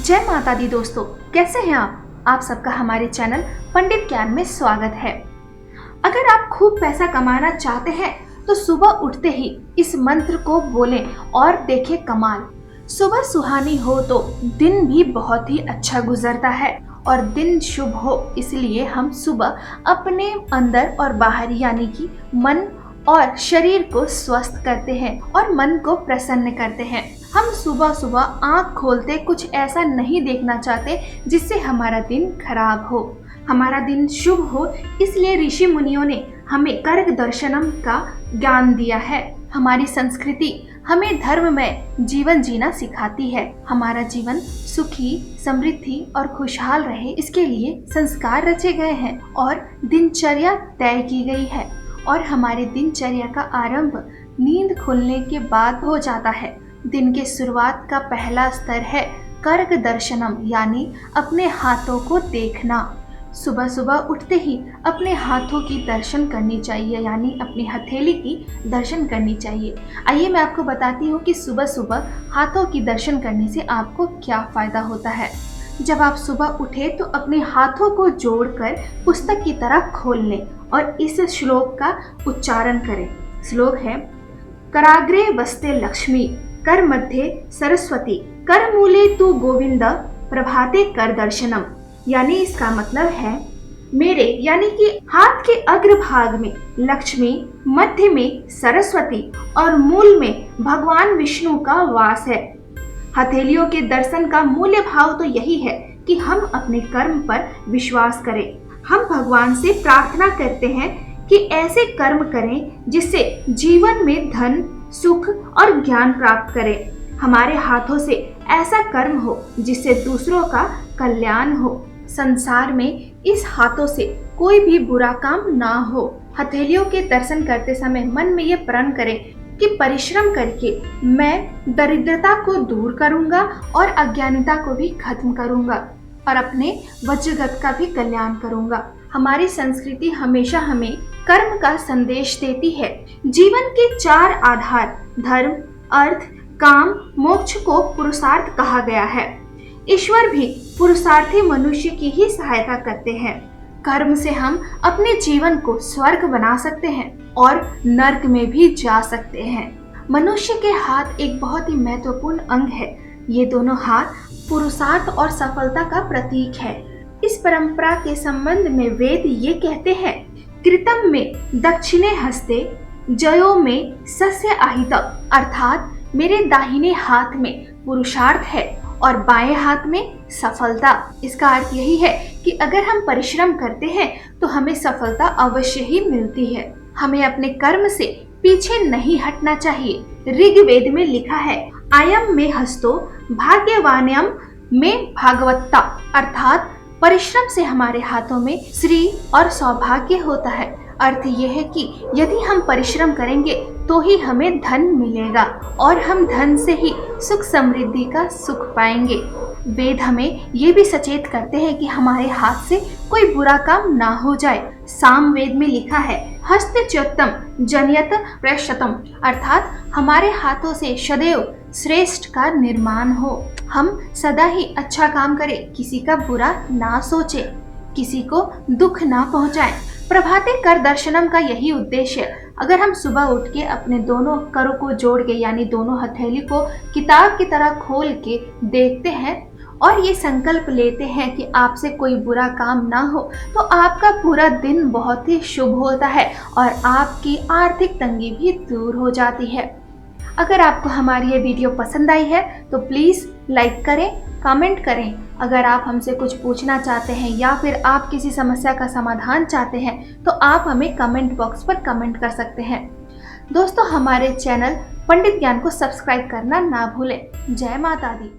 जय माता दी दोस्तों, कैसे हैं आप सबका हमारे चैनल पंडित ज्ञान में स्वागत है। अगर आप खूब पैसा कमाना चाहते हैं तो सुबह उठते ही इस मंत्र को बोलें और देखें कमाल। सुबह सुहानी हो तो दिन भी बहुत ही अच्छा गुजरता है और दिन शुभ हो, इसलिए हम सुबह अपने अंदर और बाहर यानी कि मन और शरीर को स्वस्थ करते हैं और मन को प्रसन्न करते हैं। हम सुबह सुबह आँख खोलते कुछ ऐसा नहीं देखना चाहते जिससे हमारा दिन खराब हो, हमारा दिन शुभ हो। इसलिए ऋषि मुनियों ने हमें कर्क दर्शनम का ज्ञान दिया है। हमारी संस्कृति हमें धर्म में जीवन जीना सिखाती है। हमारा जीवन सुखी, समृद्धि और खुशहाल रहे, इसके लिए संस्कार रचे गए हैं और दिनचर्या तय की गई है। और हमारे दिनचर्या का आरंभ नींद खुलने के बाद हो जाता है। दिन के शुरुआत का पहला स्तर है कर्क दर्शनम, यानी अपने हाथों को देखना। सुबह सुबह उठते ही अपने हाथों की दर्शन करनी चाहिए, यानी अपनी हथेली की दर्शन करनी चाहिए। आइए मैं आपको बताती हूँ कि सुबह सुबह हाथों की दर्शन करने से आपको क्या फ़ायदा होता है। जब आप सुबह उठे तो अपने हाथों को जोड़कर पुस्तक की तरह खोल लें और इस श्लोक का उच्चारण करें। श्लोक है, कराग्रे वस्ते लक्ष्मी, कर मध्य सरस्वती, कर मूले तू गोविंद, प्रभाते कर दर्शनम। यानी इसका मतलब है, मेरे यानी कि हाथ के अग्रभाग में लक्ष्मी, मध्य में सरस्वती और मूल में भगवान विष्णु का वास है। हथेलियों के दर्शन का मूल्य भाव तो यही है कि हम अपने कर्म पर विश्वास करें। हम भगवान से प्रार्थना करते हैं कि ऐसे कर्म करें जिससे जीवन में धन, सुख और ज्ञान प्राप्त करें। हमारे हाथों से ऐसा कर्म हो जिससे दूसरों का कल्याण हो। संसार में इस हाथों से कोई भी बुरा काम ना हो। हथेलियों के दर्शन करते समय मन में ये प्रण करें कि परिश्रम करके मैं दरिद्रता को दूर करूंगा और अज्ञानता को भी खत्म करूंगा और अपने वज्रगत का भी कल्याण करूंगा। हमारी संस्कृति हमेशा हमें कर्म का संदेश देती है। जीवन के 4 आधार धर्म, अर्थ, काम, मोक्ष को पुरुषार्थ कहा गया है। ईश्वर भी पुरुषार्थी मनुष्य की ही सहायता करते हैं। कर्म से हम अपने जीवन को स्वर्ग बना सकते हैं और नर्क में भी जा सकते हैं। मनुष्य के हाथ एक बहुत ही महत्वपूर्ण अंग है। ये दोनों हाथ पुरुषार्थ और सफलता का प्रतीक है। इस परंपरा के संबंध में वेद ये कहते हैं, कृतम में दक्षिणे हस्ते, जयो में सस्य आहित, अर्थात मेरे दाहिने हाथ में पुरुषार्थ है और बाएं हाथ में सफलता। इसका अर्थ यही है कि अगर हम परिश्रम करते हैं तो हमें सफलता अवश्य ही मिलती है। हमें अपने कर्म से पीछे नहीं हटना चाहिए। ऋग्वेद में लिखा है, आयम में हस्तो भाग्यवान्यम में भागवत्ता, अर्थात परिश्रम से हमारे हाथों में श्री और सौभाग्य होता है। अर्थ यह है कि यदि हम परिश्रम करेंगे तो ही हमें धन मिलेगा और हम धन से ही सुख समृद्धि का सुख पाएंगे। वेद हमें ये भी सचेत करते हैं कि हमारे हाथ से कोई बुरा काम ना हो जाए। साम वेद में लिखा है, हस्तच्योतम जनयत प्रेषतम, अर्थात हमारे हाथों से सदैव श्रेष्ठ का निर्माण हो। हम सदा ही अच्छा काम करें, किसी का बुरा ना सोचे, किसी को दुख ना पहुंचाएं। प्रभाते कर दर्शनम का यही उद्देश्य है। अगर हम सुबह उठ के अपने दोनों करों को जोड़ के यानी दोनों हथेली को किताब की तरह खोल के देखते हैं और ये संकल्प लेते हैं कि आपसे कोई बुरा काम ना हो, तो आपका पूरा दिन बहुत ही शुभ होता है और आपकी आर्थिक तंगी भी दूर हो जाती है। अगर आपको हमारी ये वीडियो पसंद आई है तो प्लीज़ लाइक करें, कमेंट करें। अगर आप हमसे कुछ पूछना चाहते हैं या फिर आप किसी समस्या का समाधान चाहते हैं तो आप हमें कमेंट बॉक्स पर कमेंट कर सकते हैं। दोस्तों, हमारे चैनल पंडित ज्ञान को सब्सक्राइब करना ना भूलें। जय माता दी।